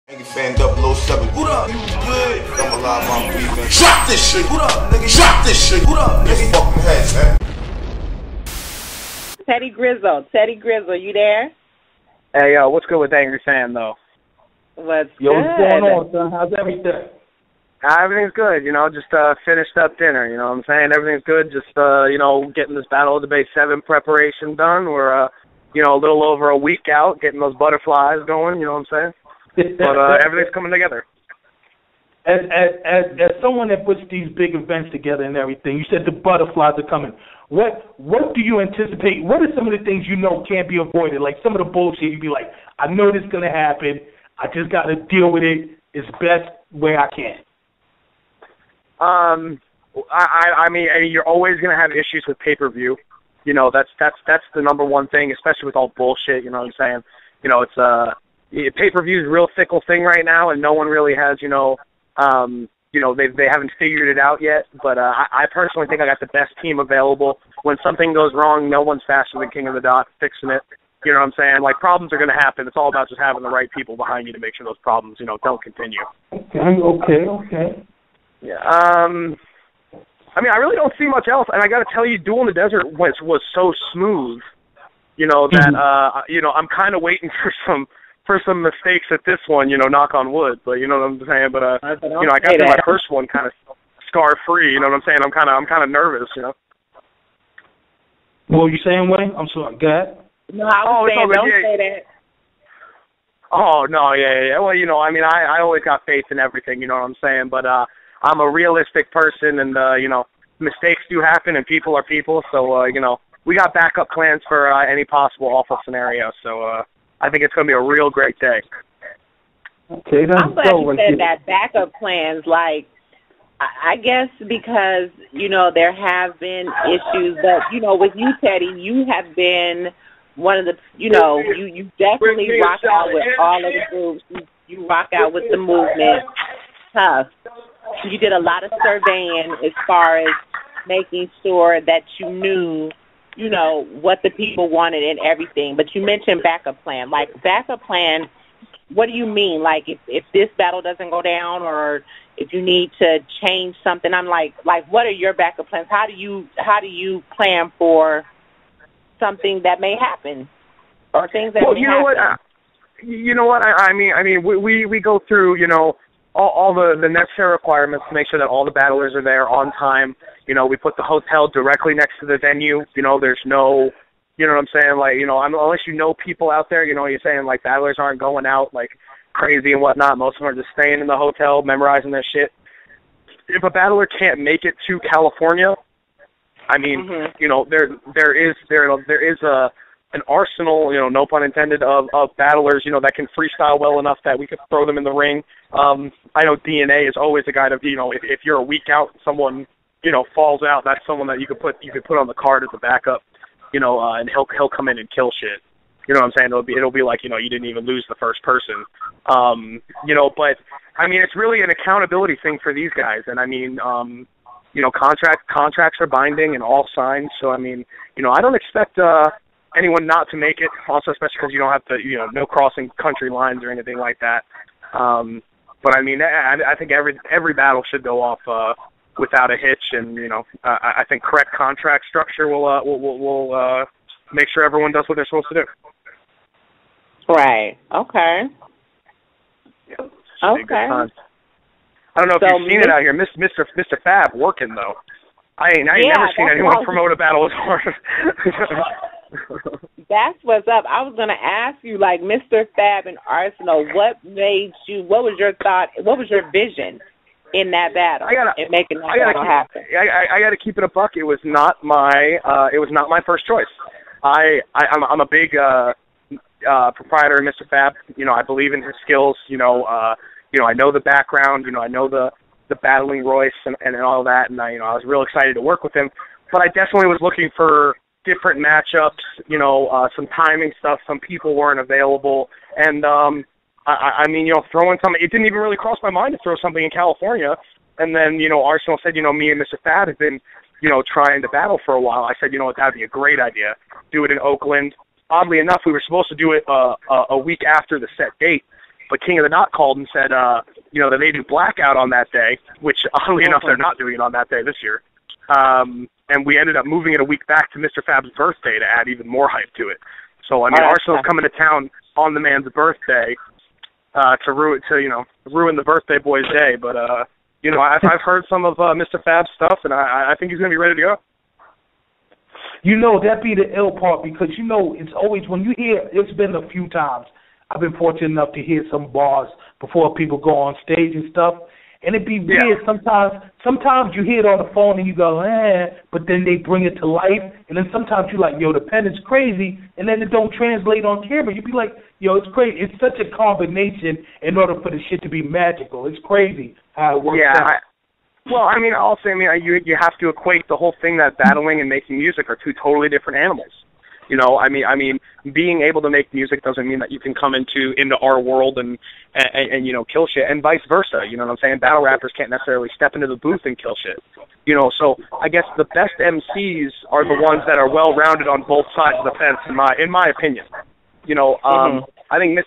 Nigga fan 007. What up? You good? I'm alive, I'm breathing. Drop this shit. What up, nigga? Drop this shit. What up, nigga? Fucking head, man. Teddy Grizzle, you there? Hey, what's good with Angry Sam, though? What's Yo, good? what's going on, son? How's everything? Everything's good, just finished up dinner, you know what I'm saying? Everything's good, just, getting this Battle of the Bay 7 preparation done. We're, a little over a week out, getting those butterflies going, you know what I'm saying? But everything's coming together. As someone that puts these big events together and everything, you said the butterflies are coming. What do you anticipate? What are some of the things you know can't be avoided? Like some of the bullshit, you'd be like, I know this is going to happen. I just got to deal with it as best way I can. I mean, you're always going to have issues with pay-per-view. That's the number one thing, especially with all bullshit, you know what I'm saying? It's pay-per-view is a real fickle thing right now, and no one really has, they haven't figured it out yet. But I personally think I got the best team available. When something goes wrong, no one's faster than King of the Dot fixing it. You know what I'm saying? Like, problems are going to happen. It's all about just having the right people behind you to make sure those problems, don't continue. Okay. Yeah. I mean, I really don't see much else, and I got to tell you, Duel in the Desert was so smooth, that I'm kind of waiting for some mistakes at this one, knock on wood, but you know what I'm saying. But I got through my first one kind of scar-free. You know what I'm saying? I'm kind of nervous, What were you saying, Wayne? I'm sorry. Go ahead. No, I was saying don't say that. Oh no, yeah. Well, I mean, I always got faith in everything. You know what I'm saying? But I'm a realistic person, and mistakes do happen, and people are people. So we got backup plans for any possible awful scenario. So I think it's going to be a real great day. Okay, I'm glad you said that, backup plans. Like, I guess because, there have been issues, but, with you, Teddy, you have been one of the, you definitely rock out with all of the groups. You rock out with the movement. Tough. You did a lot of surveying as far as making sure that you knew what the people wanted and everything. But you mentioned backup plan. Like, backup plan, what do you mean? Like, if this battle doesn't go down or if you need to change something, I'm like, what are your backup plans? How do you plan for something that may happen or things that may happen? You know what? I mean, we go through, all the necessary requirements to make sure that all the battlers are there on time. We put the hotel directly next to the venue. There's no, you know what I'm saying? Like, unless people out there, you're saying, like, battlers aren't going out, like, crazy and whatnot. Most of them are just staying in the hotel, memorizing their shit. If a battler can't make it to California, I mean, there is an arsenal, no pun intended, of battlers, that can freestyle well enough that we could throw them in the ring. I know DNA is always a guy to, if you're a week out, someone, falls out, that's someone that you could put on the card as a backup, and he'll come in and kill shit. You know what I'm saying? It'll be like, you didn't even lose the first person. But I mean, it's really an accountability thing for these guys. And I mean, contracts are binding and all signed. So I mean, I don't expect anyone not to make it. Also, especially because you don't have to, no crossing country lines or anything like that. But I mean, I think every battle should go off without a hitch, and I think correct contract structure will make sure everyone does what they're supposed to do. Right. Okay. Yeah, okay. I don't know if you've seen it out here, Mr. Fab working though. I ain't never seen anyone promote a battle as hard. That's what's up. I was going to ask you, like, Mr. Fab and Arsenal, what was your thought, what was your vision in that battle in making that battle happen? I got to keep it a buck. It was not my first choice. I'm a big proprietor of Mr. Fab. I believe in his skills. I know the background. I know the battling Royce and all that, and I was real excited to work with him. But I definitely was looking for different matchups, some timing stuff. Some people weren't available, and I mean, throwing something. It didn't even really cross my mind to throw something in California. And then Arsenal said, me and Mr. Fab have been, trying to battle for a while. I said, that'd be a great idea. Do it in Oakland. Oddly enough, we were supposed to do it a week after the set date, But King of the Knot called and said, that they do blackout on that day, which oddly enough they're not doing it on that day this year. And we ended up moving it a week back to Mr. Fab's birthday to add even more hype to it. So I mean, Arsenal's coming to town on the man's birthday to ruin the birthday boy's day. But I've heard some of Mr. Fab's stuff, and I think he's gonna be ready to go. That be the ill part, because it's always when you hear. It's been a few times I've been fortunate enough to hear some bars before people go on stage and stuff. And it'd be weird sometimes you hear it on the phone and you go, but then they bring it to life. And then sometimes you're like, yo, the pen is crazy. And then it don't translate on camera. You'd be like, yo, it's crazy. It's such a combination in order for the shit to be magical. It's crazy how it works out. You have to equate the whole thing that battling and making music are two totally different animals. Being able to make music doesn't mean that you can come into our world and kill shit, and vice versa. You know what I'm saying? Battle rappers can't necessarily step into the booth and kill shit. So I guess the best MCs are the ones that are well rounded on both sides of the fence, in my opinion. I think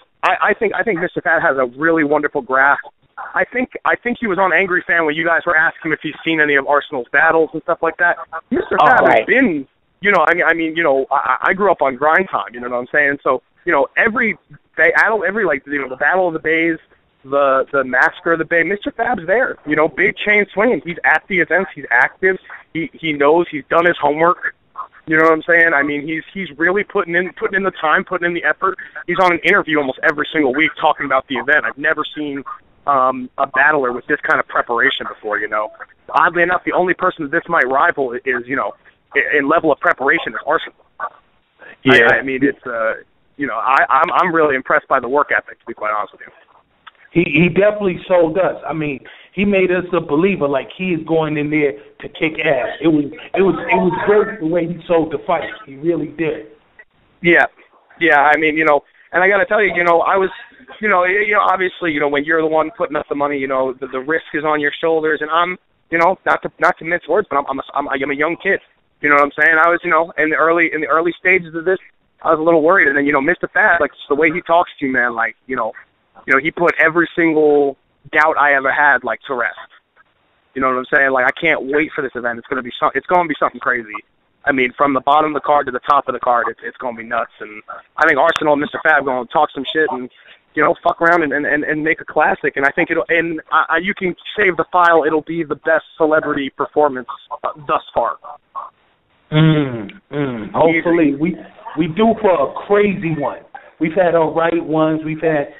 Mr. Fat has a really wonderful grasp. I think he was on Angry Fan when you guys were asking if he's seen any of Arsenal's battles and stuff like that. Mr. Fat has been. I grew up on grind time, you know what I'm saying? So, every the Battle of the Bays, the Massacre of the Bay, Mr. Fab's there, big chain swinging. He's at the events, he's active, he knows, he's done his homework, you know what I'm saying? I mean, he's really putting in the time, putting in the effort. He's on an interview almost every single week talking about the event. I've never seen a battler with this kind of preparation before, Oddly enough, the only person that this might rival is, in level of preparation is Arsenal. Yeah, it's I'm really impressed by the work ethic, to be quite honest with you. He definitely so does. I mean, he made us a believer, like he is going in there to kick ass. It was great the way he sold the fight. He really did. Yeah. And I got to tell you, I was, obviously, when you're the one putting up the money, the risk is on your shoulders, and I'm, not to mince words, but I'm a young kid. You know what I'm saying? I was, in the early stages of this, I was a little worried. And then, Mr. Fat, like, just the way he talks to you, man, like, he put every single doubt I ever had, like, to rest. You know what I'm saying? Like, I can't wait for this event. It's going to be something crazy. I mean, from the bottom of the card to the top of the card, it's going to be nuts. And I think Arsenal and Mr. Fab going to talk some shit and, fuck around and make a classic. And I think you can save the file. It'll be the best celebrity performance thus far. Hopefully, we do for a crazy one. We've had all right ones. We've had,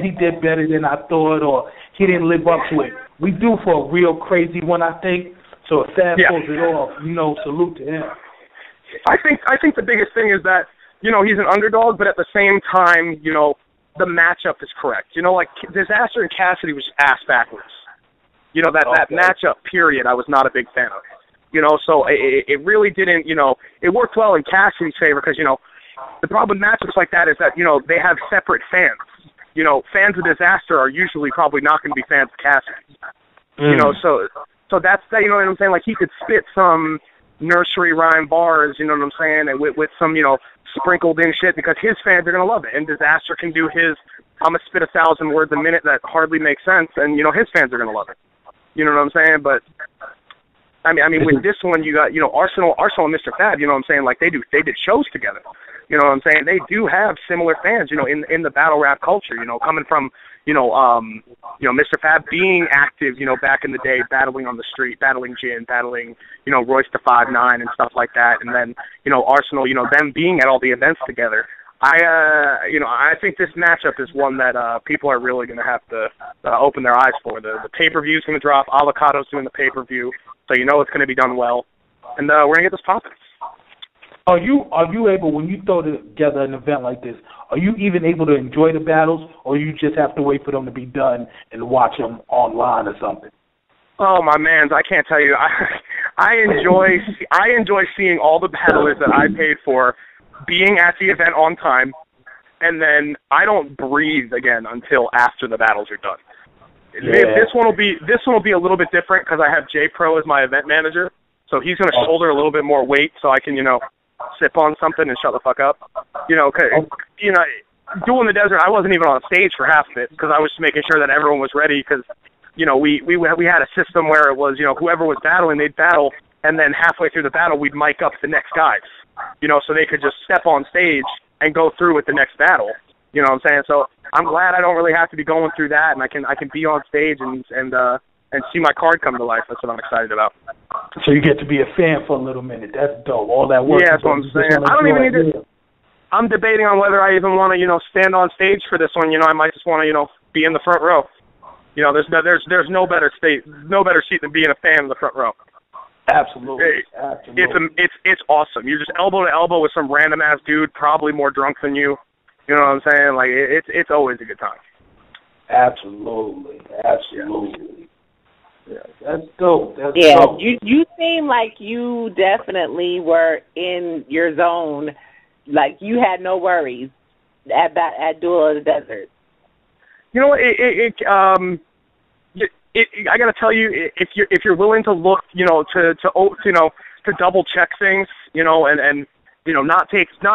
he did better than I thought, or he didn't live up to it. We do for a real crazy one, I think. So if Fab pulls it off, salute to him. I think the biggest thing is that he's an underdog, but at the same time, the matchup is correct. Like Disaster and Cassidy was ass backwards. That matchup period, I was not a big fan of. So it really didn't, it worked well in Cassidy's favor because, the problem with matchups like that is that, they have separate fans. Fans of Disaster are usually probably not going to be fans of Cassidy. So that's that, you know what I'm saying? Like, he could spit some nursery rhyme bars, you know what I'm saying, and with some, sprinkled in shit because his fans are going to love it. And Disaster can do his, I'm going to spit 1,000 words a minute that hardly makes sense, and, his fans are going to love it. You know what I'm saying? But I mean, with this one, you got, Arsenal and Mr. Fab, you know what I'm saying? Like, they did shows together. You know what I'm saying? They do have similar fans, in the battle rap culture, coming from, Mr. Fab being active, back in the day, battling on the street, battling Jin, battling, Royce the 5'9" and stuff like that. And then, Arsenal, them being at all the events together. I think this matchup is one that people are really going to have to open their eyes for. The pay-per-view is going to drop. Avocado's doing the pay-per-view, so it's going to be done well. And we're going to get this popping. Are you able, when you throw together an event like this, are you even able to enjoy the battles, or you just have to wait for them to be done and watch them online or something? Oh, my mans, I can't tell you. I enjoy seeing all the battlers that I paid for being at the event on time, and then I don't breathe again until after the battles are done. Yeah. This one will be a little bit different because I have J Pro as my event manager, so he's going to shoulder a little bit more weight so I can sip on something and shut the fuck up. Duel in the Desert, I wasn't even on stage for half of it because I was just making sure that everyone was ready because, you know, we had a system where it was, you know, whoever was battling, they'd battle, and then halfway through the battle, we'd mic up the next guys, you know, so they could just step on stage and go through with the next battle. You know what I'm saying? So I'm glad I don't really have to be going through that, and I can be on stage and see my card come to life. That's what I'm excited about. So you get to be a fan for a little minute. That's dope. All that work. Yeah, that's what I'm saying. I don't even need to. I'm debating on whether I even want to, you know, stand on stage for this one. You know, I might just want to, you know, be in the front row. You know, there's no better seat than being a fan in the front row. Absolutely. Absolutely. It's awesome. You're just elbow to elbow with some random ass dude, probably more drunk than you. You know what I'm saying? Like it's always a good time. Absolutely. Yeah, that's dope. That's dope. You seem like you definitely were in your zone. Like you had no worries at Duel of the Desert. You know what? I gotta tell you, if you're willing to look, you know, to double check things, you know, and you know, not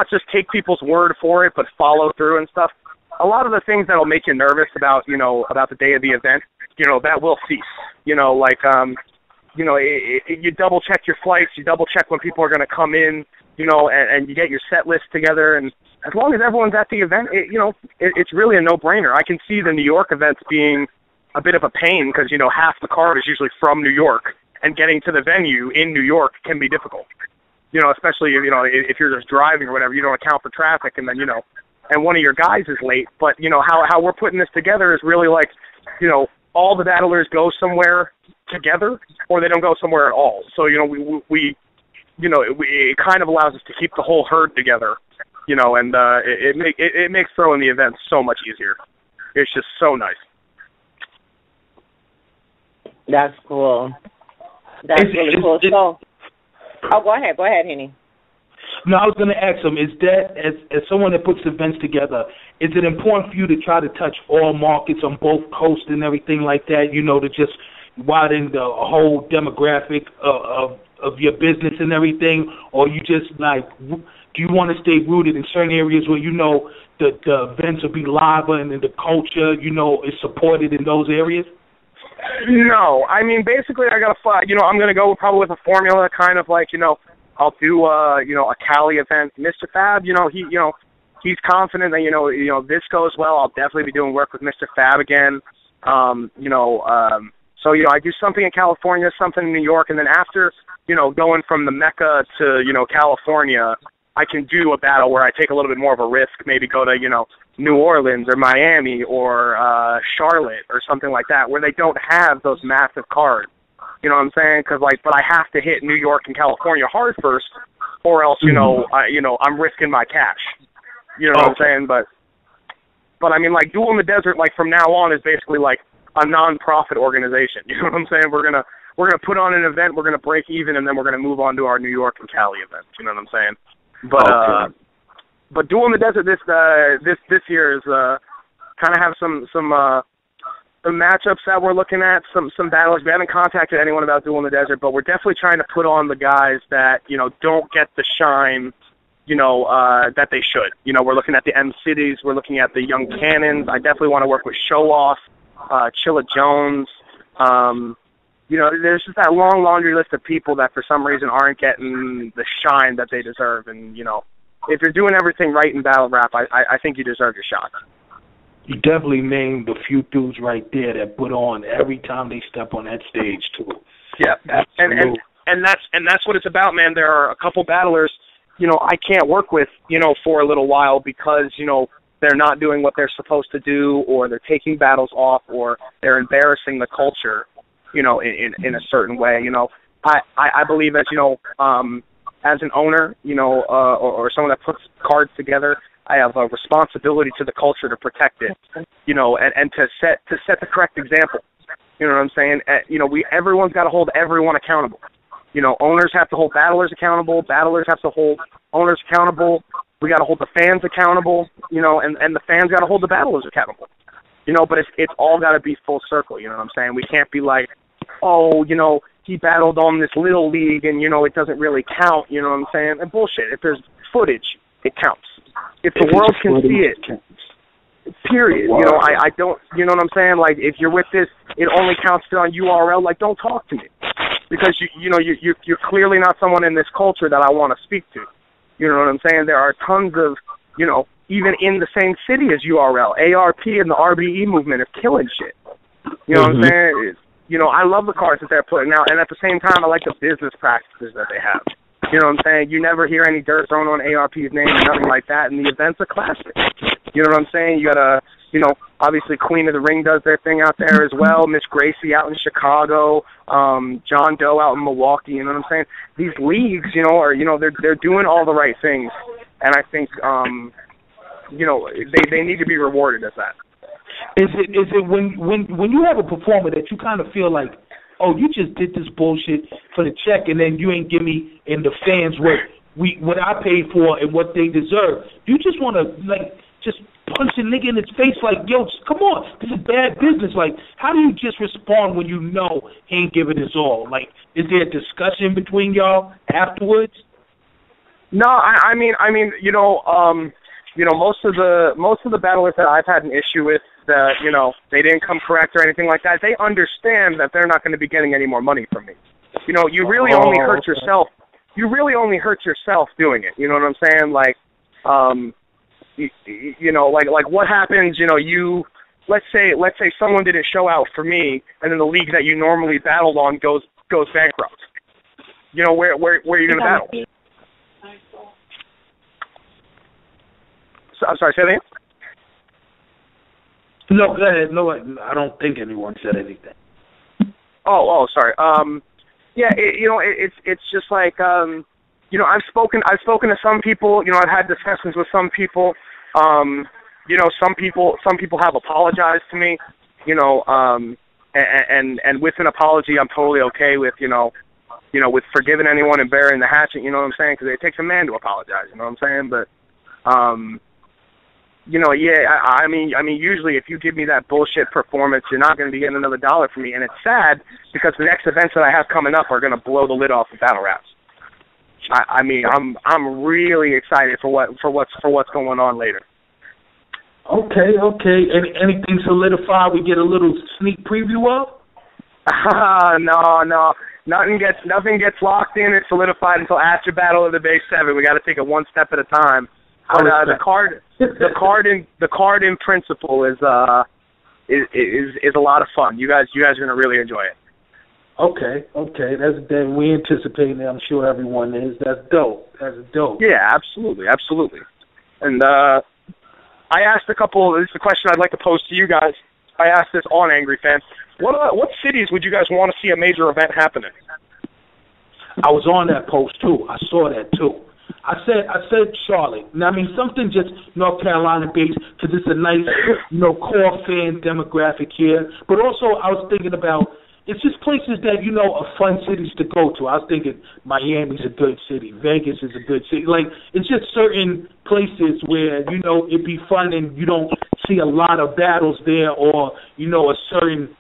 just take people's word for it, but follow through and stuff. A lot of the things that'll make you nervous about, you know, about the day of the event, you know, that will cease. You know, like, you know, you double check your flights, you double check when people are going to come in, you know, and you get your set list together. And as long as everyone's at the event, you know, it's really a no-brainer. I can see the New York events being a bit of a pain because, you know, half the card is usually from New York, and getting to the venue in New York can be difficult. You know, especially, you know, if you're just driving or whatever, you don't account for traffic, and then, you know, and one of your guys is late. But, you know, how we're putting this together is really like, you know, all the battlers go somewhere together or they don't go somewhere at all. So, you know, we you know, it kind of allows us to keep the whole herd together, you know, and it makes throwing the event so much easier. It's just so nice. That's cool. That's really cool. So, go ahead, Henny. No, I was going to ask him, is that, as someone that puts events together, is it important for you to try to touch all markets on both coasts and everything like that, you know, to just widen the whole demographic of your business and everything, or you just, like, do you want to stay rooted in certain areas where you know the events will be live and the culture, you know, is supported in those areas? No, I mean, basically I got to, you know, I'm going to go probably with a formula kind of like, you know, I'll do, you know, a Cali event. Mr. Fab, you know, he's confident that, you know, this goes well. I'll definitely be doing work with Mr. Fab again. You know, so, you know, I do something in California, something in New York, and then after, you know, going from the Mecca to, you know, California, I can do a battle where I take a little bit more of a risk, maybe go to, you know, New Orleans or Miami or Charlotte or something like that, where they don't have those massive cards. You know what I'm saying? Because, like, but I have to hit New York and California hard first, or else, you know, I'm risking my cash. You know what I'm saying? But I mean, like, Duel in the Desert, like, from now on is basically like a non-profit organization. You know what I'm saying? We're gonna put on an event, we're gonna break even, and then we're gonna move on to our New York and Cali events. You know what I'm saying? But but Duel in the Desert this year is kind of have some matchups that we're looking at, some battles. We haven't contacted anyone about Duel in the Desert, but we're definitely trying to put on the guys that, you know, don't get the shine, you know, that they should. You know, we're looking at the M Cities, we're looking at the Young Cannons. I definitely want to work with Show Off, Chilla Jones. You know, there's just that long laundry list of people that for some reason aren't getting the shine that they deserve. And, you know, if you're doing everything right in battle rap, I think you deserve your shot. You definitely named a few dudes right there that put on every time they step on that stage too. Yeah, and that's what it's about, man. There are a couple battlers, you know, I can't work with, you know, for a little while because, you know, they're not doing what they're supposed to do, or they're taking battles off, or they're embarrassing the culture, you know, in a certain way. You know, I believe that, you know, as an owner, you know, or someone that puts cards together, I have a responsibility to the culture to protect it, you know, and to set the correct example. You know what I'm saying? You know, everyone's got to hold everyone accountable. You know, owners have to hold battlers accountable. Battlers have to hold owners accountable. We got to hold the fans accountable. You know, and the fans got to hold the battlers accountable. You know, but it's all got to be full circle. You know what I'm saying? We can't be like, oh, you know, he battled on this little league and, you know, it doesn't really count. You know what I'm saying? And bullshit. If there's footage, it counts. if the world can see it, period. You know, I don't, you know what I'm saying? Like, if you're with this, it only counts on URL. Like, don't talk to me, because you're clearly not someone in this culture that I want to speak to. You know what I'm saying? There are tons of, you know, even in the same city as URL, ARP and the RBE movement are killing shit. You know what I'm saying? You know, I love the cards that they're putting out, and at the same time, I like the business practices that they have. You know what I'm saying? You never hear any dirt thrown on ARP's name or nothing like that, and the event's a classic. You know what I'm saying? You got a, you know, obviously Queen of the Ring does their thing out there as well, Miss Gracie out in Chicago, John Doe out in Milwaukee, you know what I'm saying? These leagues, you know, are, you know, they're doing all the right things, and I think, you know, they need to be rewarded as that. Is it when you have a performer that you kind of feel like, oh, you just did this bullshit for the check, and then you ain't give me and the fans what I paid for and what they deserve? You just want to, like, just punch a nigga in his face like, yo, come on, this is bad business. Like, how do you just respond when you know he ain't giving his all? Like, is there a discussion between y'all afterwards? No, I mean, you know, most of the battlers that I've had an issue with, that, you know, they didn't come correct or anything like that, they understand that they're not going to be getting any more money from me. You know, you really only hurt yourself. You really only hurt yourself doing it. You know what I'm saying? Like, you know, like what happens? You know, let's say someone didn't show out for me, and then the league that you normally battled on goes bankrupt. You know, where are you going to battle? So, I'm sorry, say that again? No, go ahead. No, I don't think anyone said anything. Oh, sorry. Yeah, you know, it's just like, you know, I've spoken to some people. You know, I've had discussions with some people. You know, some people have apologized to me. You know, and with an apology, I'm totally okay with, you know, with forgiving anyone and burying the hatchet. You know what I'm saying? Because it takes a man to apologize. You know what I'm saying? But, you know, yeah, I mean, usually if you give me that bullshit performance, you're not going to be getting another dollar from me, and it's sad because the next events that I have coming up are going to blow the lid off of battle raps. I mean, I'm really excited for what's going on later. Okay. Anything solidified? We get a little sneak preview of? No. Nothing gets locked in and solidified until after Battle of the Bay 7. We got to take it one step at a time. But the card in principle is a lot of fun. You guys are gonna really enjoy it. Okay. That's we anticipating it. I'm sure everyone is. That's dope. Yeah, absolutely. And I asked a couple. This is a question I'd like to pose to you guys. I asked this on Angry Fans. What cities would you guys want to see a major event happen in? I was on that post too. I saw that too. I said Charlotte. Now, I mean, something just North Carolina based, because it's a nice, you know, core fan demographic here. But also, I was thinking about, it's just places that, you know, are fun cities to go to. I was thinking Miami's a good city. Vegas is a good city. Like, it's just certain places where, you know, it'd be fun and you don't see a lot of battles there, or, you know, a certain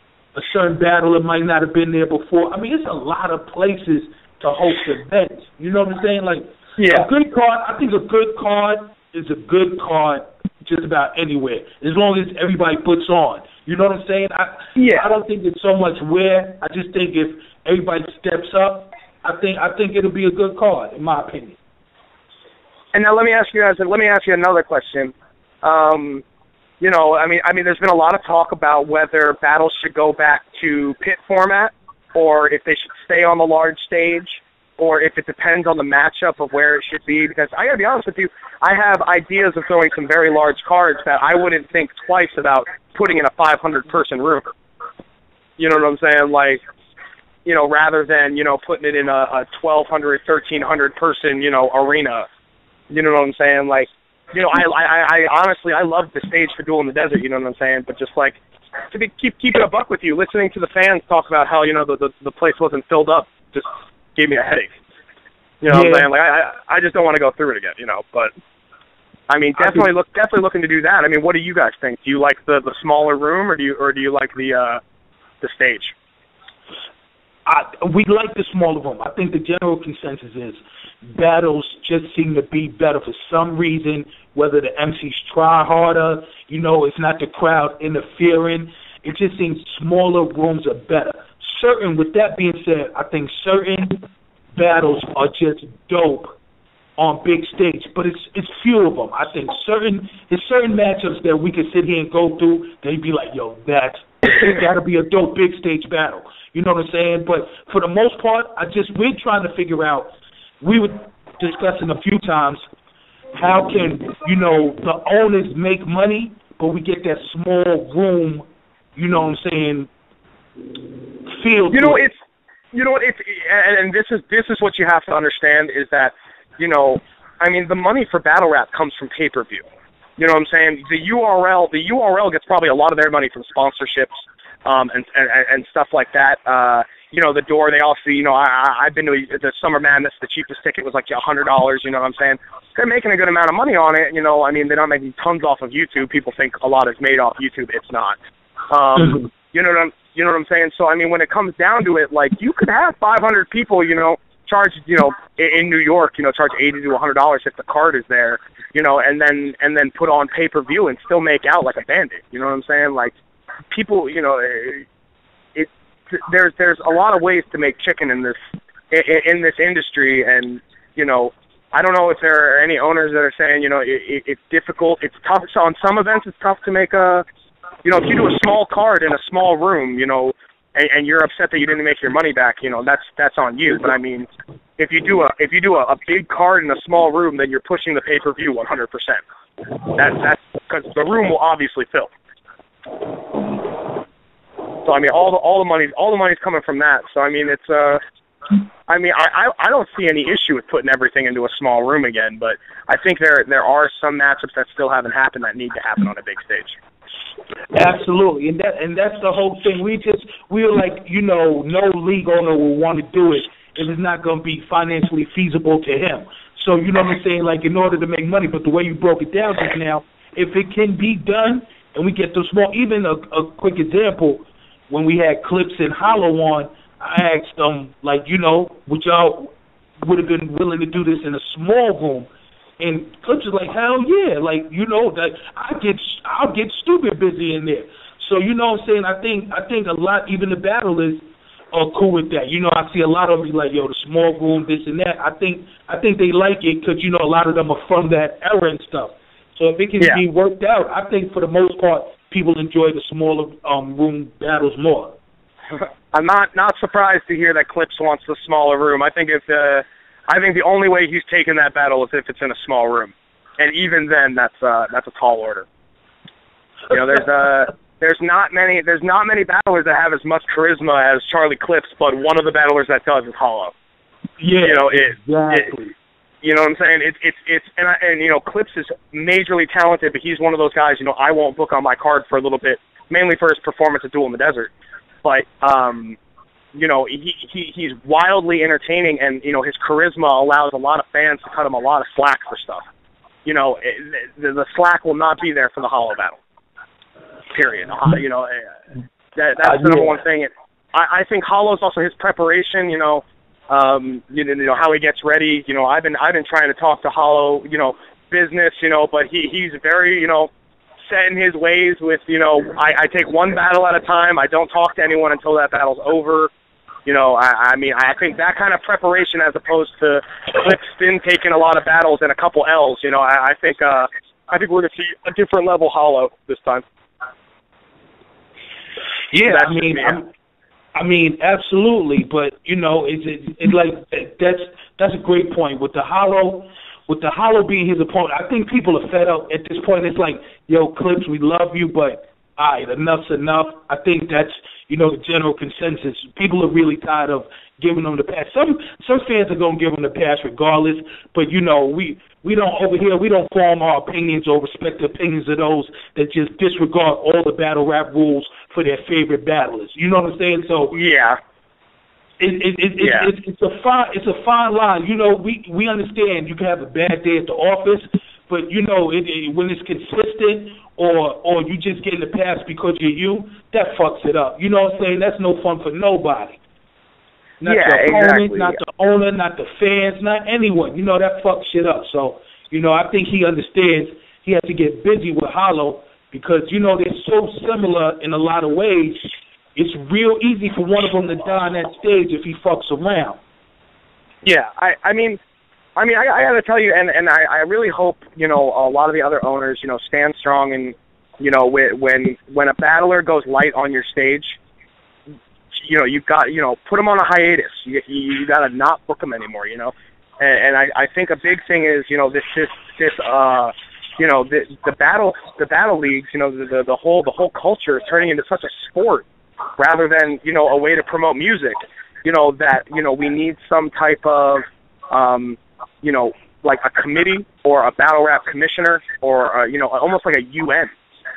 battler might not have been there before. I mean, it's a lot of places to host events. You know what I'm saying? Like, yeah. A good card, I think a good card is a good card just about anywhere, as long as everybody puts on. You know what I'm saying? I don't think it's so much where. I just think if everybody steps up, I think it'll be a good card, in my opinion. And now let me ask you another question. You know, I mean, there's been a lot of talk about whether battles should go back to pit format, or if they should stay on the large stage, or if it depends on the matchup of where it should be. Because I got to be honest with you, I have ideas of throwing some very large cards that I wouldn't think twice about putting in a 500-person room. You know what I'm saying? Like, you know, rather than, you know, putting it in a 1,200, 1,300-person, you know, arena. You know what I'm saying? Like, you know, I honestly, I love the stage for Duel in the Desert, you know what I'm saying? But just, like, to keep it a buck with you, listening to the fans talk about how, you know, the place wasn't filled up just gave me a headache. You know what I'm saying? Like, I just don't want to go through it again, you know. But, I mean, definitely looking to do that. I mean, what do you guys think? Do you like the smaller room, or do you like the stage? we like the smaller room. I think the general consensus is battles just seem to be better for some reason, whether the MCs try harder, it's not the crowd interfering. It just seems smaller rooms are better. With that being said, I think certain battles are just dope on big stage, but it's few of them. I think there's certain matchups that we can sit here and go through, they'd be like, yo, that'll be a dope big stage battle. You know what I'm saying? But for the most part, we're trying to figure out, we were discussing a few times, how can, the owners make money, but we get that small room, you know what I'm saying, feel. And this is what you have to understand is that, the money for battle rap comes from pay-per-view. You know what I'm saying? The URL gets probably a lot of their money from sponsorships, and stuff like that. The door, they also, I've been to the Summer Madness, the cheapest ticket was like $100, you know what I'm saying? They're making a good amount of money on it, they're not making tons off of YouTube. People think a lot is made off YouTube. It's not. You know what I'm saying? So, when it comes down to it, like, you could have 500 people, charge, in New York, charge $80 to $100 if the card is there, and then put on pay-per-view and still make out like a bandit. You know what I'm saying? Like, people, there's a lot of ways to make chicken in this industry, and, I don't know if there are any owners that are saying, it's difficult, it's tough. So on some events, it's tough to make if you do a small card in a small room, and you're upset that you didn't make your money back, that's on you. But if you do a big card in a small room, then you're pushing the pay-per-view 100%. That's because the room will obviously fill. So all the money's coming from that. So it's I don't see any issue with putting everything into a small room again, but I think there are some matchups that still haven't happened that need to happen on a big stage. Absolutely, and that's the whole thing. We're like, no league owner will want to do it if it's not going to be financially feasible to him. So you know what I'm saying, like, in order to make money. But the way you broke it down just now, if it can be done, and we get the small, even a quick example, when we had Clips and Hollow on, I asked them, like, would y'all would have been willing to do this in a small room? And Clips is like, hell yeah, like, that I'll get stupid busy in there. So you know what I'm saying? I think a lot, even the battlers are cool with that. I see a lot of them be like, yo, the small room, this and that. I think they like it because a lot of them are from that era and stuff. So if it can be worked out, I think for the most part, people enjoy the smaller room battles more. I'm not surprised to hear that Clips wants the smaller room. I think the only way he's taking that battle is if it's in a small room, and even then, that's a tall order. There's not many battlers that have as much charisma as Charlie Clips, but one of the battlers that does is Hollow. Yeah, exactly. You know what I'm saying? And Clips is majorly talented, but he's one of those guys. I won't book on my card for a little bit, mainly for his performance at Duel in the Desert, but he's wildly entertaining, and, his charisma allows a lot of fans to cut him a lot of slack for stuff. The slack will not be there for the Hollow battle. Period. That's the number one thing. I think Hollow's also his preparation, how he gets ready. I've been trying to talk to Hollow, business, but he's very, set in his ways with, I take one battle at a time. I don't talk to anyone until that battle's over. I think that kind of preparation, as opposed to Clips been taking a lot of battles and a couple L's, I think we're going to see a different level Hollow this time. Yeah, absolutely. But it's like that's a great point with the Hollow. With the Hollow being his opponent, I think people are fed up at this point. It's like, yo, Clips, we love you, but all right, enough's enough. I think that's the general consensus. People are really tired of giving them the pass. Some fans are gonna give them the pass regardless, but we don't over here. We don't form our opinions or respect the opinions of those that just disregard all the battle rap rules for their favorite battlers. You know what I'm saying? So yeah. It's a fine line. We understand you can have a bad day at the office, but when it's consistent or you just getting the pass because you're you, that fucks it up. You know what I'm saying? That's no fun for nobody. Not yeah, the opponent, exactly. not the owner, not the fans, not anyone. You know, that fucks shit up. So, you know, I think he understands he has to get busy with Hollow because, you know, they're so similar in a lot of ways. It's real easy for one of them to die on that stage if he fucks around. Yeah, I mean, I got to tell you, and I really hope, you know, a lot of the other owners, you know, stand strong and, you know, when a battler goes light on your stage, you know, you've got, you know, put them on a hiatus. You got to not book them anymore, you know. And I think a big thing is, you know, this you know, the battle leagues, you know, the whole culture is turning into such a sport rather than, you know, a way to promote music. You know, that, you know, we need some type of, you know, like a committee or a battle rap commissioner or, you know, almost like a UN,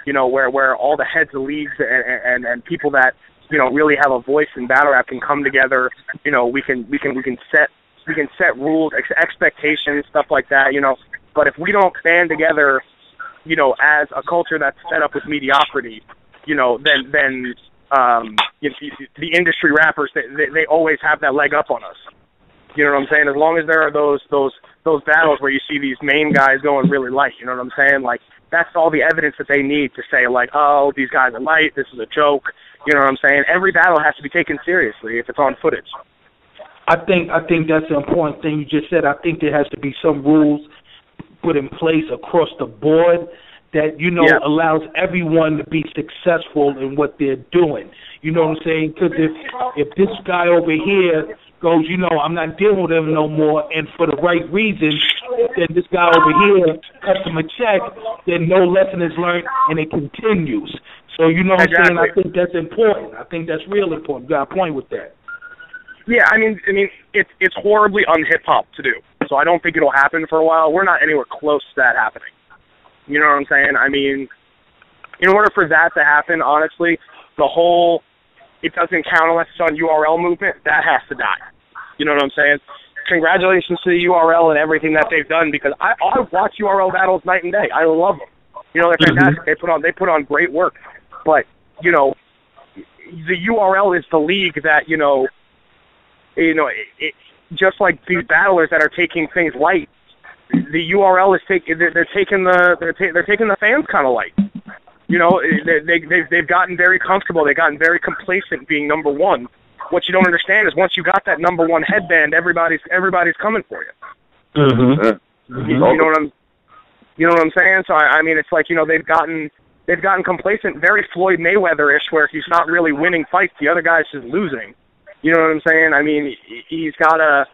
you know, where all the heads of leagues and people that, you know, really have a voice in battle rap can come together. You know, we can set rules, expectations, stuff like that, you know. But if we don't band together, you know, as a culture that's set up with mediocrity, you know, then you know, the industry rappers, they always have that leg up on us. You know what I'm saying? As long as there are those battles where you see these main guys going really light, you know what I'm saying? Like, that's all the evidence that they need to say, like, oh, these guys are light, this is a joke. You know what I'm saying? Every battle has to be taken seriously if it's on footage. I think that's an important thing you just said. I think there has to be some rules put in place across the board that, you know, allows everyone to be successful in what they're doing. You know what I'm saying? Because if this guy over here goes, you know, I'm not dealing with him no more, and for the right reasons, then this guy over here cuts him a check, then no lesson is learned, and it continues. So, you know what I'm saying? I think that's important. I think that's real important. You got a point with that. Yeah, I mean, it's horribly un-hip-hop to do, so I don't think it'll happen for a while. We're not anywhere close to that happening. You know what I'm saying? I mean, in order for that to happen, honestly, the whole it doesn't count unless it's on URL movement, that has to die. You know what I'm saying? Congratulations to the URL and everything that they've done, because I watch URL battles night and day. I love them. You know, they're fantastic. They put on great work. But, you know, the URL is the league that, you know, just like these battlers that are taking things light, the URL is taking the fans kind of light. You know, they've gotten very comfortable. They've gotten very complacent being number one. What you don't understand is once you got that number one headband, everybody's coming for you. Mm-hmm. You know what I'm saying? So I mean, it's like, you know, they've gotten complacent, very Floyd Mayweather-ish, where he's not really winning fights, the other guy's just losing. You know what I'm saying? I mean, he's got a.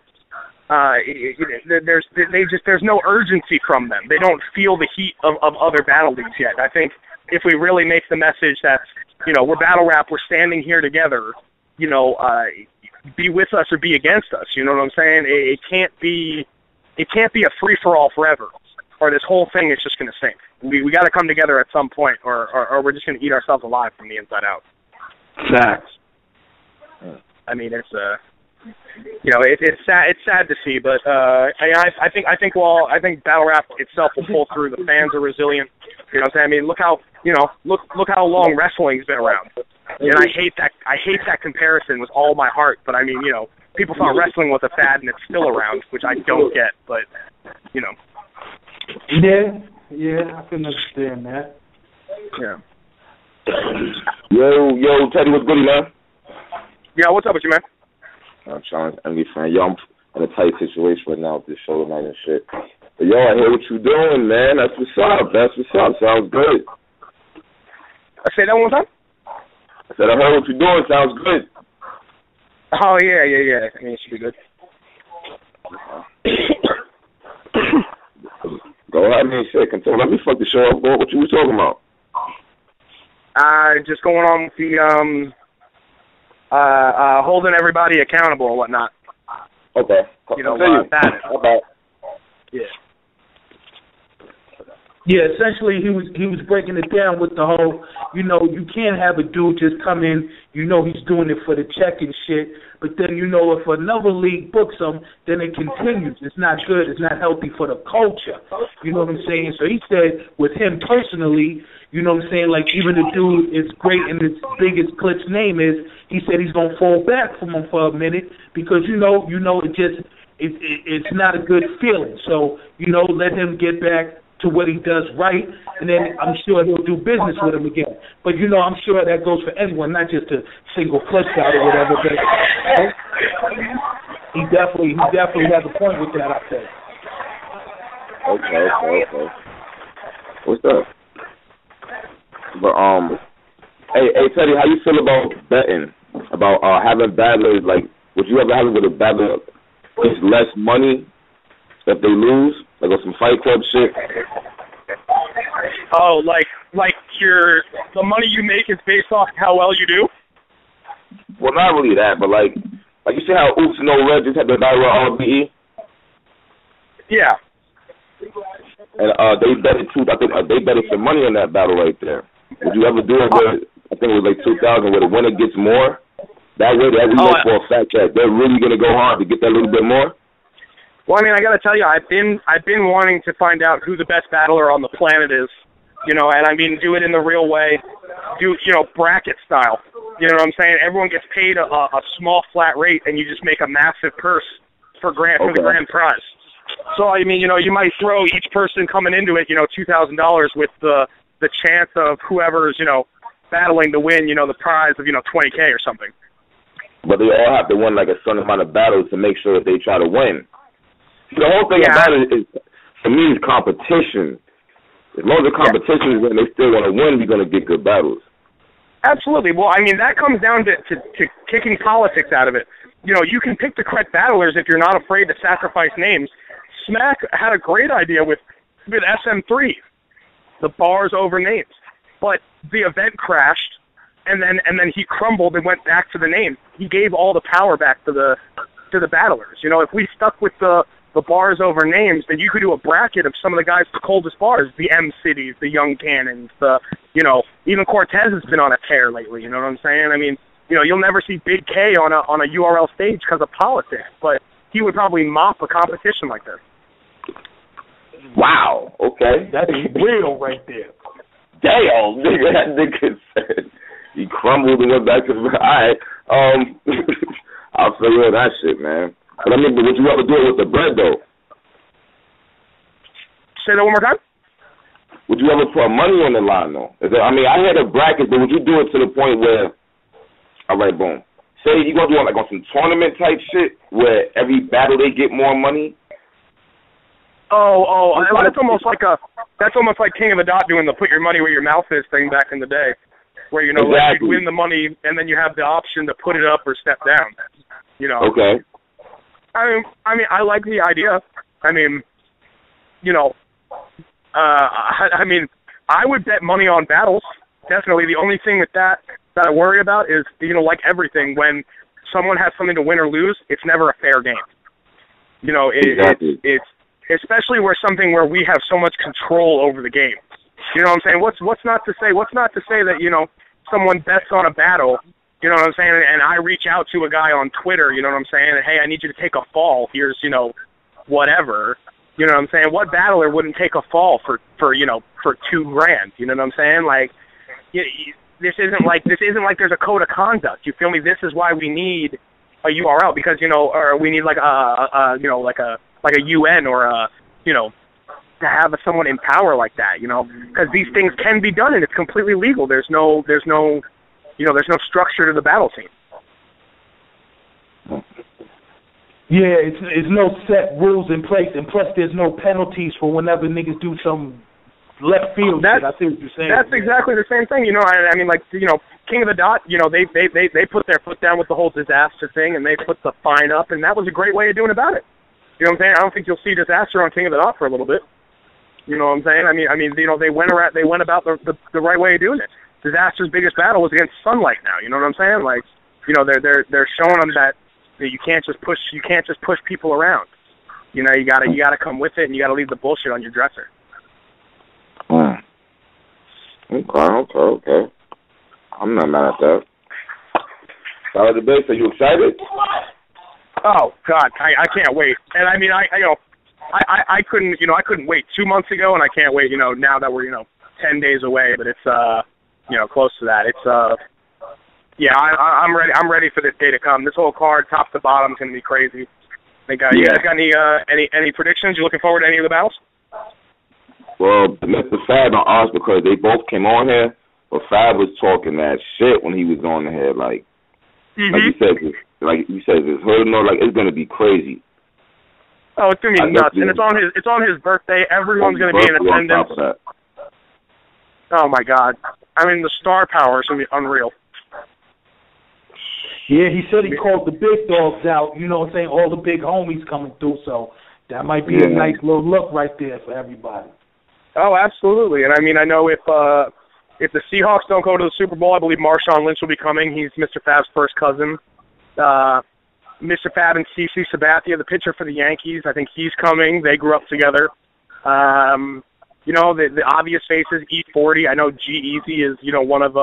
There's no urgency from them. They don't feel the heat of other battle leagues yet. I think if we really make the message that, you know, we're battle rap, we're standing here together, you know, be with us or be against us. You know what I'm saying? It can't be a free for all forever, or this whole thing is just going to sink. We got to come together at some point, or we're just going to eat ourselves alive from the inside out. Facts. I mean, it's you know, it's sad to see, but I think battle rap itself will pull through. The fans are resilient. You know what I'm saying? I mean, look how long wrestling's been around. And I hate that comparison with all my heart, but I mean, you know, people thought wrestling was a fad and it's still around, which I don't get, but you know. Yeah, I can understand that. Yeah. Yo, Teddy, what's good, man? Yeah, what's up with you, man? I'm trying to be friend. Yo, I'm in a tight situation right now with this show tonight and shit. But yo, I hear what you doing, man. That's what's up. Sounds good. I say that one more time? I said I heard what you're doing. Sounds good. Oh yeah. I mean, it should be good. Go ahead, man. Shit, continue. Let me fuck the show up. What you was talking about? Just going on with the holding everybody accountable and whatnot. Okay. You know, that. Okay. Yeah. Yeah, essentially he was breaking it down with the whole, you know, you can't have a dude just come in, you know he's doing it for the check and shit, but then, you know, if another league books him, then it continues. It's not good. It's not healthy for the culture. You know what I'm saying? So he said with him personally, you know what I'm saying, like even the dude is great and his biggest Clip's name is, he said he's going to fall back from him for a minute because, you know, it just, it's not a good feeling. So, you know, let him get back to what he does right, and then I'm sure he'll do business with him again. But, you know, I'm sure that goes for anyone, not just a single Clip guy or whatever, but he definitely has a point with that, I think. Okay. What's up? But, hey, Teddy, how you feel about betting? About having battlers, like, would you ever have it with a battler gets less money if they lose? Like some Fight Club shit. Oh, like the money you make is based off how well you do? Well, not really that, but like you see how Oops No Red just had the battle with RBE? Yeah. And they betted they betted some money on that battle right there. Would you ever do it where I think it was like 2,000 where the winner gets more? That way we know for a fact that they're really gonna go hard to get that little bit more? Well, I mean, I got to tell you, I've been wanting to find out who the best battler on the planet is, you know, and I mean, do it in the real way, bracket style. You know what I'm saying? Everyone gets paid a small flat rate, and you just make a massive purse for the grand prize. So, I mean, you know, you might throw each person coming into it, you know, $2,000 with the chance of whoever's, you know, battling to win, you know, the prize of, you know, $20K or something. But they all have to win like a certain amount of battles to make sure that they try to win. The whole thing about it is, for me, is competition. As long as the competition is when they still want to win, you're going to get good battles. Absolutely. Well, I mean, that comes down to kicking politics out of it. You know, you can pick the correct battlers if you're not afraid to sacrifice names. Smack had a great idea with SM3, the bars over names. But the event crashed, and then he crumbled and went back to the name. He gave all the power back to the battlers. You know, if we stuck with the bars over names, then you could do a bracket of some of the guys' coldest bars, the M-Cities, the Young Cannons, you know, even Cortez has been on a tear lately, you know what I'm saying? I mean, you know, you'll never see Big K on a URL stage because of politics, but he would probably mop a competition like this. Wow, okay. That's real right there. Damn, nigga, that nigga said he crumbled and went back to the... All right, I'll figure out that shit, man. But I mean, would you ever do it with the bread, though? Say that one more time? Would you ever put money on the line, though? I mean, I had a bracket, but would you do it to the point where, all right, boom. Say you're going to do it like on some tournament type shit where every battle they get more money? Oh, that's almost like King of the Dot doing the put your money where your mouth is thing back in the day. Where, you know, exactly. Like you win the money and then you have the option to put it up or step down. You know? Okay. I mean, I like the idea. I mean, you know, I mean, I would bet money on battles. Definitely. The only thing with that I worry about is, you know, like everything, when someone has something to win or lose, it's never a fair game. You know, it's especially where we have so much control over the game. You know what I'm saying? What's not to say that, you know, someone bets on a battle, you know what I'm saying, and I reach out to a guy on Twitter, you know what I'm saying, and, hey, I need you to take a fall. Here's, you know, whatever. You know what I'm saying? What battler wouldn't take a fall for $2,000? You know what I'm saying? Like, this isn't like there's a code of conduct. You feel me? This is why we need a URL, because, you know, or we need like a UN or a, you know, to have someone in power like that, you know, because these things can be done and it's completely legal. There's no structure to the battle scene. Yeah, it's no set rules in place, and plus there's no penalties for whenever niggas do some left field shit. I see what you're saying. That's exactly the same thing, you know. I mean, like, you know, King of the Dot, you know, they put their foot down with the whole disaster thing, and they put the fine up, and that was a great way of doing about it. You know what I'm saying? I don't think you'll see disaster on King of the Dot for a little bit. You know what I'm saying? I mean, you know, they went about the right way of doing it. Disaster's biggest battle was against Sunlight now. You know what I'm saying? Like, you know, they're showing them that you can't just push people around. You know, you gotta come with it, and you gotta leave the bullshit on your dresser. Okay. I'm not mad at that. Solid debate. So you excited? Oh God, I can't wait. And I mean, I couldn't wait 2 months ago, and I can't wait. Now that we're 10 days away, but it's close to that. It's yeah, I'm ready. I'm ready for this day to come. This whole card, top to bottom, is gonna be crazy. You guys got any predictions? You looking forward to any of the battles? Well, Mr. Fab and us, because they both came on here, but Fab was talking that shit when he was on here, like you said, this hood note, like it's gonna be crazy. Oh, it's gonna be nuts, and it's on his birthday. Everyone's gonna be in attendance. Oh my God! I mean, the star power is gonna be unreal. Yeah, he said he called the big dogs out. You know what I'm saying? All the big homies coming through, so that might be a nice little look right there for everybody. Oh, absolutely. And I mean, I know if the Seahawks don't go to the Super Bowl, I believe Marshawn Lynch will be coming. He's Mr. Fab's first cousin. Mr. Fab and CeCe Sabathia, the pitcher for the Yankees, I think he's coming. They grew up together. The obvious faces, E40. I know G-Eazy is, one of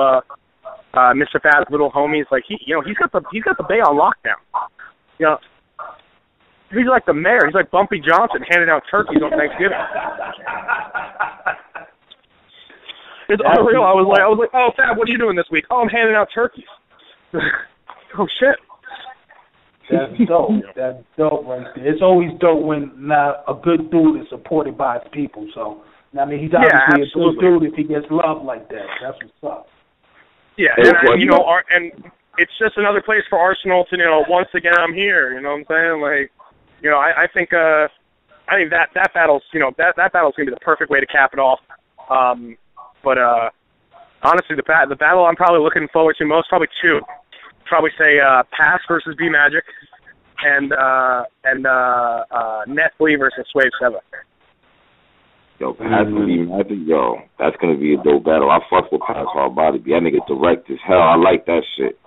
Mr. Fab's little homies. Like he's got the Bay on lockdown. He's like the mayor. He's like Bumpy Johnson handing out turkeys on Thanksgiving. It's unreal. I was like, oh, Fab, what are you doing this week? Oh, I'm handing out turkeys. Oh shit. That's dope. That's dope right there. It's always dope when a good dude is supported by his people. So I mean, he's obviously a good dude if he gets love like that. That's what's up. Yeah, and it's just another place for Arsenal to, once again, I'm here. You know what I'm saying? Like, I think that battle's, that battle's gonna be the perfect way to cap it off. But honestly, the battle I'm probably looking forward to most, probably two. Probably say Pass versus B Magic, and Nestle versus Swave 7. Yo, Pass versus B Magic, that's gonna be a dope battle. I fuck with Pass hard body. That nigga direct as hell. I like that shit.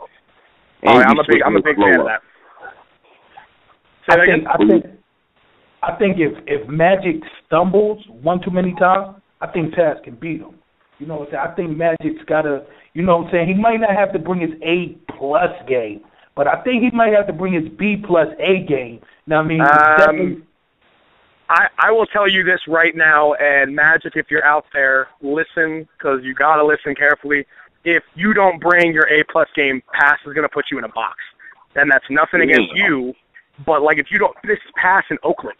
I'm a big fan of that. I think if Magic stumbles one too many times, I think Pass can beat him. You know what I'm saying? I think Magic's got to, you know what I'm saying? He might not have to bring his A+ game, but I think he might have to bring his B+A game. Now, I mean, I will tell you this right now, and Magic, if you're out there, listen, because you got to listen carefully. If you don't bring your A+ game, Pass is going to put you in a box. And that's nothing against you, but, like, if you don't, this is Pass in Oakland.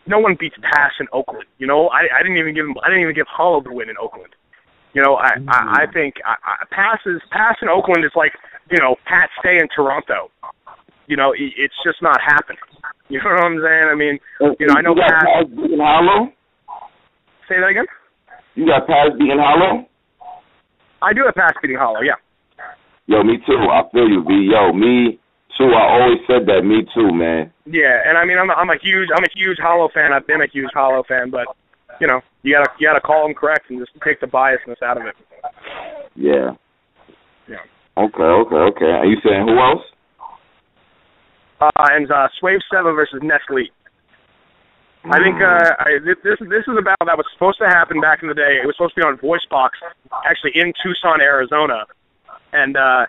No one beats Pass in Oakland. I didn't even give Hollow the win in Oakland. I think Pass in Oakland is like, Pat Stay in Toronto. It's just not happening. You know what I'm saying? I mean, I know Pass beating Hollow. Say that again? You got Pass beating Hollow? I do have Pass beating Hollow, yeah. Yo, me too. I feel you, B. Yo, me too. I always said that. Me too, man. Yeah, and I mean, I'm a huge Hollow fan. I've been a huge Hollow fan, but you gotta call them correct and just take the biasness out of it. Yeah. Yeah. Okay. Are you saying who else? And Swave 7 versus Nestle. I think this is a battle that was supposed to happen back in the day. It was supposed to be on VoiceBox, actually in Tucson, Arizona. And I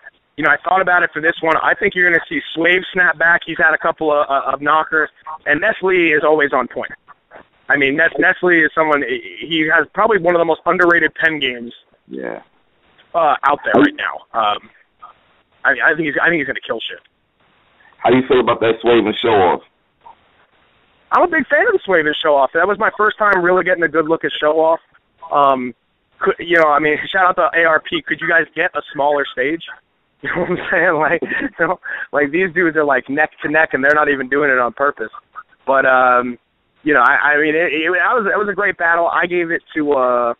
thought about it for this one. I think you're going to see Swave snap back. He's had a couple of knockers, and Nestle is always on point. I mean, Nestle is someone. He has probably one of the most underrated pen games. Yeah. Out there right now. I think he's going to kill shit. How do you feel about that Swave and show off? I'm a big fan of the Swave and show off. That was my first time really getting a good look at show off. Shout out to ARP. Could you guys get a smaller stage? You know what I'm saying? Like these dudes are like neck to neck, and they're not even doing it on purpose. But it was a great battle. I gave it to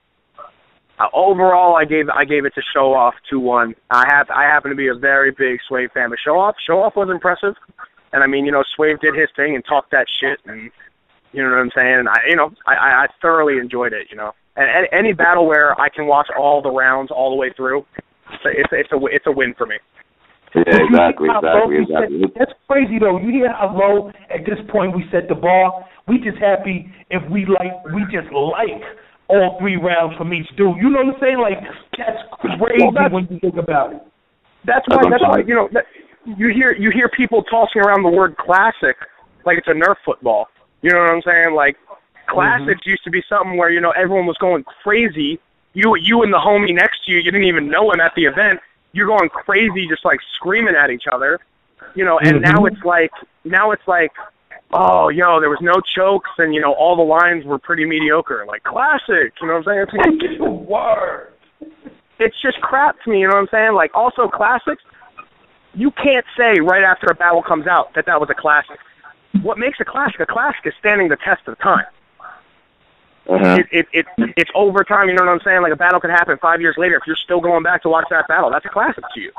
overall. I gave it to Show Off 2-1. I happen to be a very big Swave fan, but Show Off was impressive. And I mean, Swave did his thing and talked that shit, and you know what I'm saying. And I thoroughly enjoyed it. And any battle where I can watch all the rounds all the way through, it's a win for me. Yeah, exactly. That's crazy though. You hear how low at this point we set the bar? We just happy if we just like all 3 rounds from each dude. You know what I'm saying? Like, that's crazy when you think about it. That's why you know, you hear people tossing around the word classic like it's a Nerf football. You know what I'm saying? Like, classics used to be something where, you know, everyone was going crazy. You and the homie next to you, you didn't even know him at the event. You're going crazy, just like screaming at each other. You know, and now it's like, oh, yo, there was no chokes, and, you know, all the lines were pretty mediocre. Like, classic, you know what I'm saying? It's like, word. It's just crap to me, you know what I'm saying? Like, also, classics, you can't say right after a battle comes out that was a classic. What makes a classic is standing the test of time. It's over time, you know what I'm saying? Like, a battle could happen 5 years later. If you're still going back to watch that battle, that's a classic to you.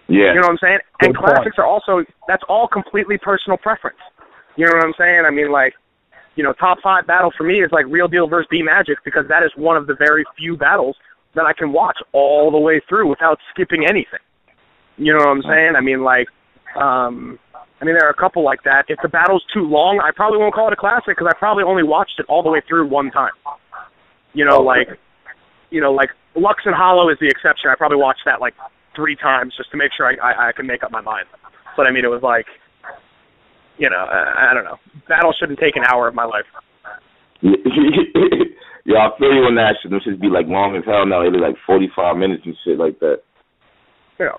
Yeah. You know what I'm saying? And classics are also, that's all completely personal preference. You know what I'm saying? I mean, like, you know, top 5 battle for me is like Real Deal versus B Magic, because that is one of the very few battles that I can watch all the way through without skipping anything. You know what I'm saying? I mean, like, there are a couple like that. If the battle's too long, I probably won't call it a classic, because I probably only watched it all the way through one time. You know, like Lux and Hollow is the exception. I probably watched that like 3 times just to make sure I can make up my mind. But I mean, it was like, you know, I don't know. Battle shouldn't take an hour of my life. Yeah, I feel you on that shit. Them should be like long as hell now. It is like 45 minutes and shit like that. Yeah.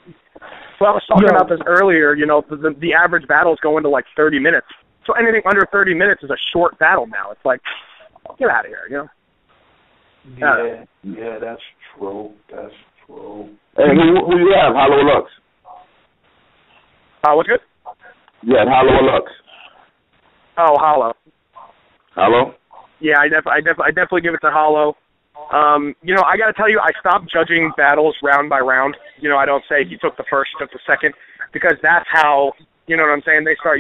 Well, I was talking about this earlier. You know, the average battles go into like 30 minutes. So anything under 30 minutes is a short battle now. It's like, get out of here, you know? Yeah, that's true. That's true. Hey, who you have? Hollow or Lux? What's good? Yeah, Hollow or Lux? Oh, Hollow. Hollow? Yeah, I definitely give it to Hollow. You know, I got to tell you, I stopped judging battles round by round. You know, I don't say he took the first, took the second, because that's how, you know what I'm saying, they start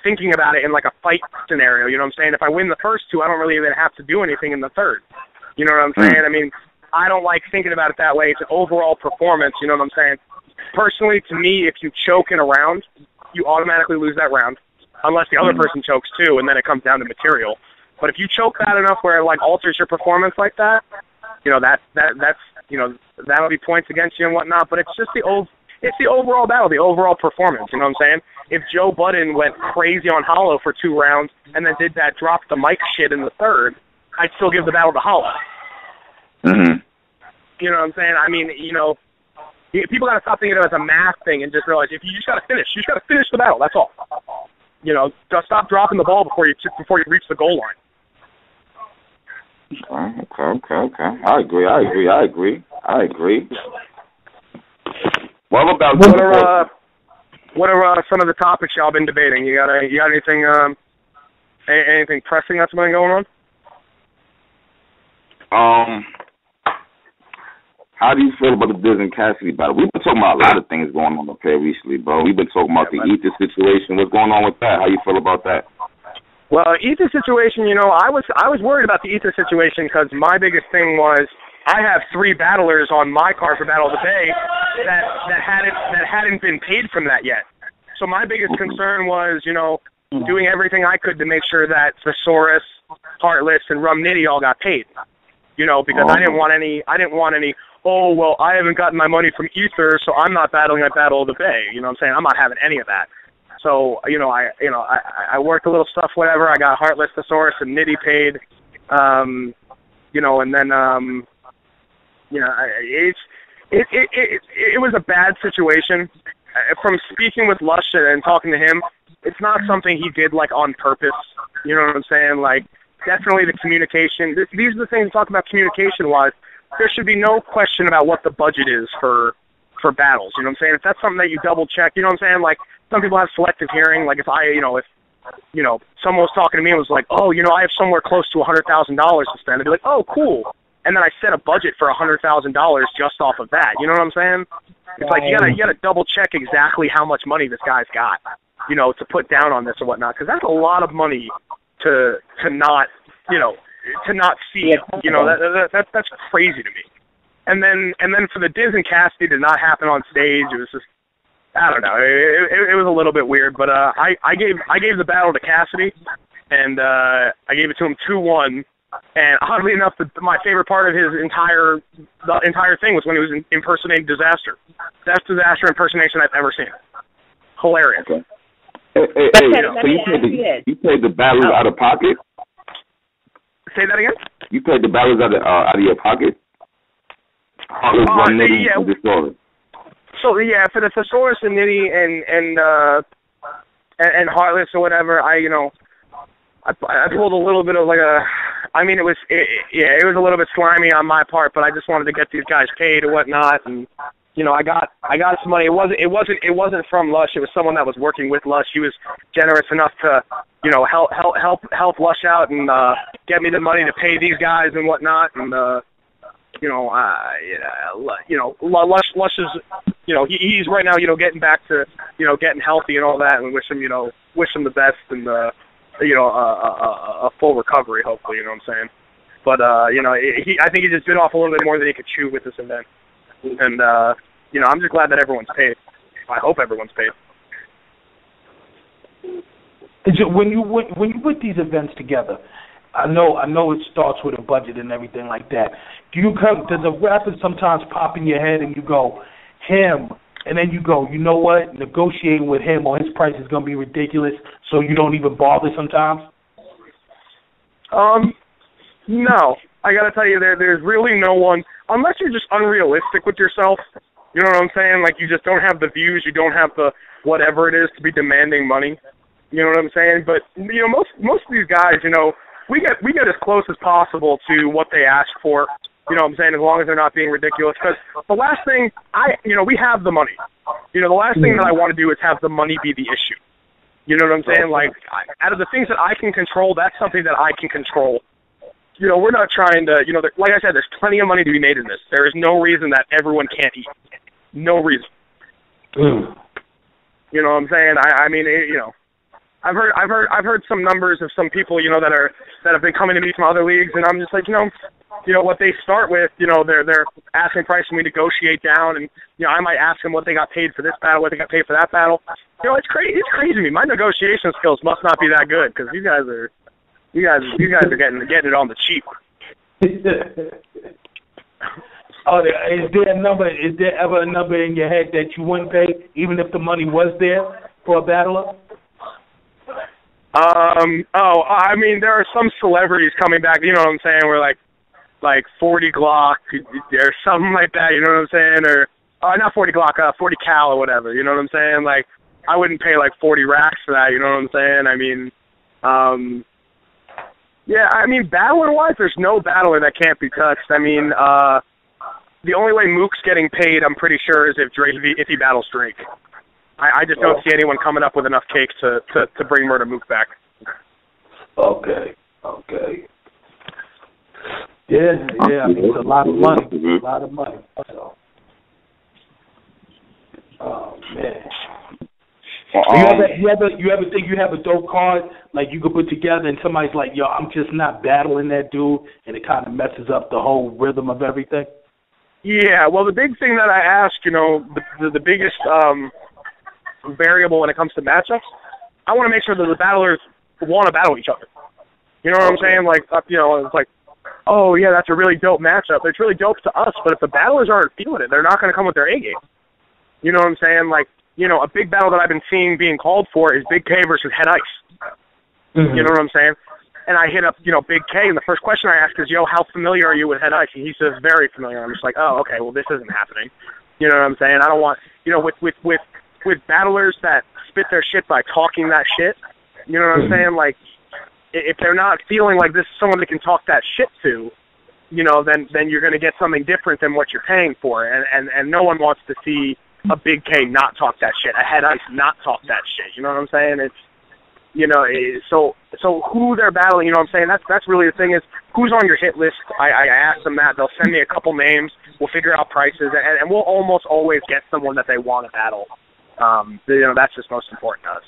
thinking about it in like a fight scenario. You know what I'm saying? If I win the first 2, I don't really even have to do anything in the third. You know what I'm saying? I mean, I don't like thinking about it that way. It's an overall performance, you know what I'm saying? Personally, to me, if you choke in a round, you automatically lose that round, unless the other person chokes too, and then it comes down to material. But if you choke bad enough where it like alters your performance like that, you know, that's you know, that'll be points against you and whatnot. But it's just the overall battle, the overall performance. You know what I'm saying? If Joe Budden went crazy on Hollow for 2 rounds and then did that drop the mic shit in the third, I'd still give the battle to Hollow. You know what I'm saying? I mean, you know, people got to stop thinking of it as a math thing and just realize if you just got to finish. You just got to finish the battle. That's all. You know, just stop dropping the ball before you reach the goal line. Okay. I agree. What about what are some of the topics y'all been debating? You got anything pressing that's been going on? How do you feel about the Diz and Cassidy battle? We've been talking about a lot of things going on up here recently, bro. We've been talking about the Ether situation. What's going on with that? How you feel about that? Well, Ether situation, you know, I was worried about the Ether situation because my biggest thing was I have 3 battlers on my card for Battle of the Bay that hadn't been paid from that yet. So my biggest concern was, you know, doing everything I could to make sure that Thesaurus, Heartless, and Rum Nitty all got paid. You know, because I didn't want any. Oh, well, I haven't gotten my money from Ether, so I'm not battling at Battle of the Bay. You know what I'm saying? I'm not having any of that. So, I worked a little stuff, whatever. I got Heartless, Thesaurus, and Nitty paid. You know, and then, it was a bad situation. From speaking with Lush and talking to him, it's not something he did, like, on purpose. You know what I'm saying? Like, definitely the communication. These are the things we talk about communication-wise. There should be no question about what the budget is for battles. You know what I'm saying? If that's something that you double-check, you know what I'm saying? Like, some people have selective hearing. Like, if someone was talking to me and was like, oh, you know, I have somewhere close to $100,000 to spend, I'd be like, oh, cool. And then I set a budget for $100,000 just off of that. You know what I'm saying? It's like you gotta double-check exactly how much money this guy's got, you know, to put down on this or whatnot, because that's a lot of money to not, you know, to not see it. You know, that's crazy to me. And then for the Diz and Cassidy to not happen on stage, it was just, I don't know. It was a little bit weird, but I gave the battle to Cassidy, and I gave it to him 2-1. And oddly enough, my favorite part of the entire thing was when he was impersonating Disaster. Best Disaster impersonation I've ever seen. Hilarious. Okay. Hey, so you paid the battlers out of pocket? Say that again? You paid the battlers out of your pocket? So yeah, for the Thesaurus and Nitty and Heartless or whatever, I pulled a little bit of like it was a little bit slimy on my part, but I just wanted to get these guys paid and whatnot, and I got some money. It wasn't from Lush. It was someone that was working with Lush. He was generous enough to help Lush out and get me the money to pay these guys and whatnot, and Lush is he's right now getting back to getting healthy and all that, and wish him the best and a full recovery, hopefully, you know what I'm saying. But I think he just bit off a little bit more than he could chew with this event, and I'm just glad that everyone's paid. I hope everyone's paid. When you put these events together, I know it starts with a budget and everything like that. Does a rapper sometimes pop in your head and you go, him, and then you go, you know what, negotiating with him or his price is going to be ridiculous, so you don't even bother sometimes? No. I got to tell you, there's really no one, unless you're just unrealistic with yourself, you know what I'm saying? Like, you just don't have the views, you don't have the whatever it is to be demanding money, you know what I'm saying? But, most of these guys, we get as close as possible to what they ask for, you know what I'm saying, as long as they're not being ridiculous. Because the last thing, we have the money. The last thing that I want to do is have the money be the issue. You know what I'm saying? Like, out of the things that I can control, that's something that I can control. We're not trying to, like I said, there's plenty of money to be made in this. There is no reason that everyone can't eat. No reason. You know what I'm saying? I've heard some numbers of some people, that have been coming to me from other leagues, and I'm just like, what they start with, they're asking price and we negotiate down, and I might ask them what they got paid for this battle, what they got paid for that battle. It's crazy. It's crazy to me. My negotiation skills must not be that good because you guys are getting it on the cheap. Is there ever a number in your head that you wouldn't pay, even if the money was there for a battler? There are some celebrities coming back, you know what I'm saying, where like 40 Glock or something like that, you know what I'm saying, or not 40 Glock, 40 cal or whatever, you know what I'm saying? Like, I wouldn't pay like 40 racks for that, you know what I'm saying? Battler-wise, there's no battler that can't be touched. The only way Mook's getting paid, I'm pretty sure, is if he battles Drake. I just don't see anyone coming up with enough cake to bring Murder Mook back. Okay. Yeah, it's a lot of money. A lot of money. So. Oh, man. You ever think you have a dope card like you could put together and somebody's like, yo, I'm just not battling that dude, and it kind of messes up the whole rhythm of everything? Yeah, well, the big thing that I ask, the biggest variable when it comes to matchups, I want to make sure that the battlers want to battle each other. You know what I'm saying? Like, it's like, oh, yeah, that's a really dope matchup. It's really dope to us, but if the battlers aren't feeling it, they're not going to come with their A game. You know what I'm saying? Like, a big battle that I've been seeing being called for is Big K versus Head Ice. Mm-hmm. You know what I'm saying? And I hit up, Big K, and the first question I ask is, how familiar are you with Head Ice? And he says, very familiar. I'm just like, oh, okay, well, this isn't happening. You know what I'm saying? I don't want, with battlers that spit their shit by talking that shit, you know what I'm saying? Like, if they're not feeling like this is someone that can talk that shit to, then you're going to get something different than what you're paying for. And no one wants to see a Big K not talk that shit, a Head Ice not talk that shit. You know what I'm saying? It's, so who they're battling, you know what I'm saying? That's really the thing is, who's on your hit list? I ask them that. They'll send me a couple names. We'll figure out prices, and we'll almost always get someone that they want to battle. That's just most important to us.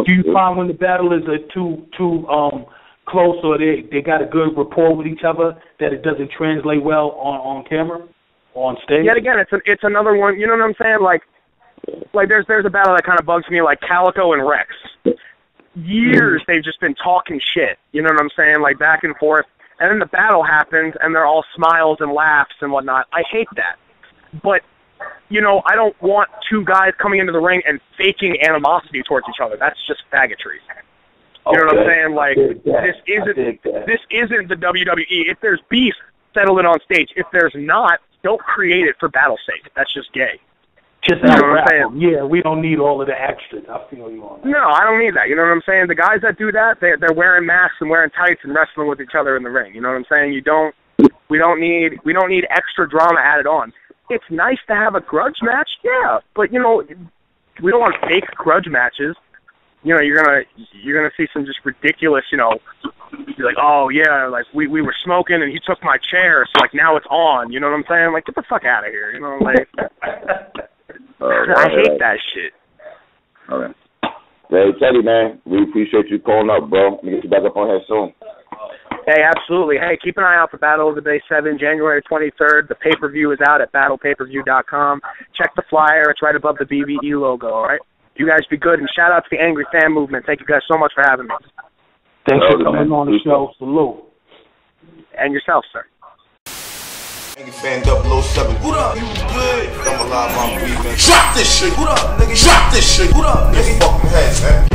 Do you find when the battlers are too close or they got a good rapport with each other that it doesn't translate well on camera or on stage? Yet again, it's another one. You know what I'm saying? Like there's a battle that kind of bugs me, like Calico and Rex. years they've just been talking shit. You know what I'm saying? Like back and forth. And then the battle happens, and they're all smiles and laughs and whatnot. I hate that. But, you know, I don't want two guys coming into the ring and faking animosity towards each other. That's just faggotry. You know what I'm saying? Like, this isn't the WWE. If there's beef, settle it on stage. If there's not, don't create it for battle's sake. That's just gay. Just you know what I'm saying? Yeah, we don't need all of the extras. I feel you on that. No, I don't need that. You know what I'm saying? The guys that do that, they're wearing masks and wearing tights and wrestling with each other in the ring. You know what I'm saying? We don't need extra drama added on. It's nice to have a grudge match, yeah, but you know, we don't want fake grudge matches. You know, you're gonna see some just ridiculous, you know, be like, oh yeah, like we were smoking and he took my chair, so like now it's on. You know what I'm saying? Like, get the fuck out of here. You know, like. I hate that shit. All right. Hey, Teddy, man, we appreciate you calling up, bro. Let me get you back up on here soon. Hey, absolutely. Hey, keep an eye out for Battle of the Bay 7, January 23rd. The pay-per-view is out at battlepayperview.com. Check the flyer. It's right above the BBE logo, all right? You guys be good, and shout out to the Angry Fan Movement. Thank you guys so much for having me. Thanks for coming on the show. Salute. And yourself, sir. Angry Fan 007. What up? You good? I'm alive, I'm breathing. Drop this shit. What up, nigga? Drop this shit. What up, nigga? Fucking head, man.